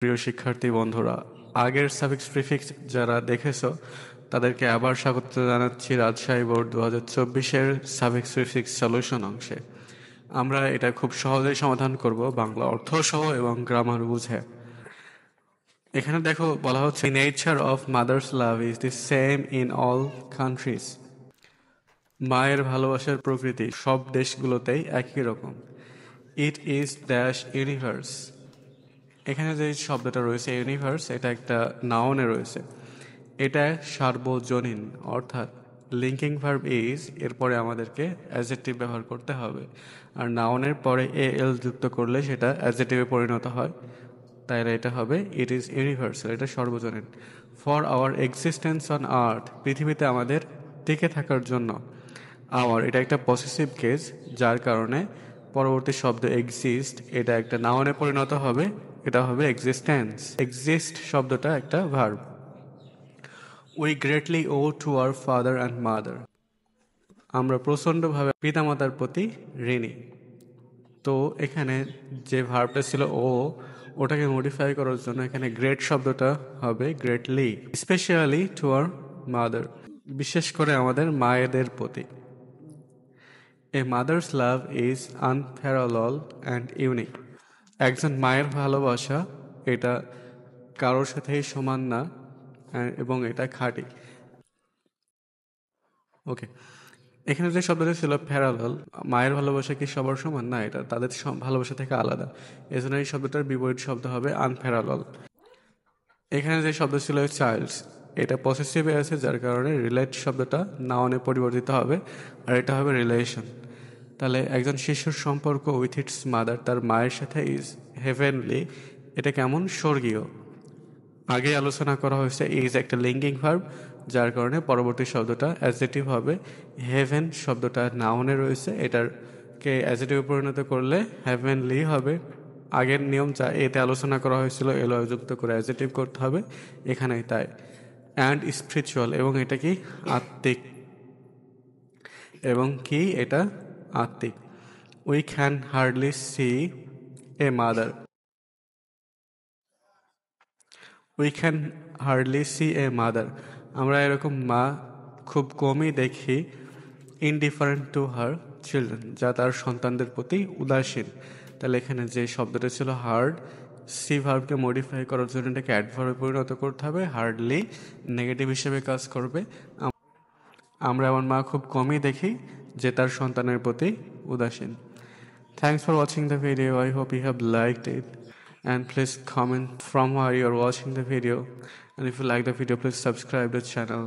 প্রিয় শিক্ষার্থী বন্ধুরা, আগের সাফিক্স প্রিফিক্স যারা দেখেছো তাদেরকে আবার স্বাগত জানাচ্ছি রাজশাহী বোর্ড 2024-এর সাফিক্স প্রিফিক্স সলিউশন অংশে। আমরা এটা খুব সহজেই সমাধান করব বাংলা অর্থ সহ এবং গ্রামার বুঝে। এখানে দেখো বলা হচ্ছে nature of mother's love is the same in all countries. মায়ের ভালোবাসার প্রকৃতি সব দেশগুলোতেই একই রকম। It is dash universe. এখানে যে শব্দটা রয়েছে ইউনিভার্স, এটা একটা নাউনে রয়েছে। এটা সার্বজনীন, অর্থাৎ লিঙ্কিং ভার্ব ইজ এরপরে আমাদেরকে অ্যাডজেক্টিভ ব্যবহার করতে হবে, আর নাউনের পরে এ এল যুক্ত করলে সেটা অ্যাডজেক্টিভে পরিণত হয়। তাই এটা হবে ইট ইজ ইউনিভার্সাল, এটা সর্বজনীন। For our existence on earth, পৃথিবীতে আমাদের টিকে থাকার জন্য। আওয়ার এটা একটা পসেসিভ কেস, যার কারণে পরবর্তী শব্দ এক্সিস্ট এটা একটা নাউনে পরিণত হবে, এটা হবে এক্সিস্টেন্স। এক্সিস্ট শব্দটা একটা verb. We greatly owe to our father and mother, আমরা প্রচণ্ডভাবে পিতামাতার প্রতি ঋণী। তো এখানে যে ভার্বটা ছিল ও, ওটাকে মডিফাই করার জন্য এখানে গ্রেট শব্দটা হবে greatly. Specially to our mother, বিশেষ করে আমাদের মায়েদের প্রতি। A mother's love is unparallel and unique, একজন মায়ের ভালোবাসা এটা কারোর সাথেই সমান না এবং এটা খাঁটি। ওকে, এখানে যে শব্দটা ছিল প্যারালাল, মায়ের ভালোবাসা কি সবার সমান? না, এটা তাদের ভালোবাসা থেকে আলাদা। এই জন্য এই শব্দটার বিপরীত শব্দ হবে আনপ্যারালাল। এখানে যে শব্দ ছিল চাইল্ডস, এটা পসেসিভে আছে, যার কারণে রিলেট শব্দটা নাউনে পরিবর্তিত হবে, আর এটা হবে রিলেশন। তাহলে একজন শিশুর সম্পর্ক উইথ ইটস মাদার, তার মায়ের সাথে ইজ হেভেনলি, এটা কেমন? স্বর্গীয়। আগে আলোচনা করা হয়েছে ইজ একটা লিঙ্কিং ভার্ব, যার কারণে পরবর্তী শব্দটা অ্যাডজেক্টিভ হবে। হেভেন শব্দটা নাউনে রয়েছে, এটাকে অ্যাডজেক্টিভে পরিণত করলে হেভেনলি হবে। আগের নিয়ম যা এতে আলোচনা করা হয়েছিল এলো যুক্ত করে অ্যাডজেক্টিভ করতে হবে, এখানে তাই। অ্যান্ড স্পিরিচুয়াল, এবং এটা কি? আত্মিক। এবং কি? এটা আত্মিক। We can hardly see a mother, we can hardly see a mother, আমরা এরকম মা খুব কমই দেখি। ইনডিফারেন্ট টু হার চিলড্রেন, যা তার সন্তানদের প্রতি উদাসীন। তাহলে এখানে যে শব্দটা ছিল হার্ড, সি ভার্বকে মডিফাই করার জন্য এটাকে অ্যাডভার্বে পরিণত করতে হবে। হার্ডলি নেগেটিভ হিসেবে কাজ করবে। আমরা আমার মা খুব কমই দেখি যে তার সন্তানের প্রতি উদাসীন। Thanks for watching the video. I hope you have liked it. And please comment from where you are watching the video. And if you like the video, please subscribe the channel.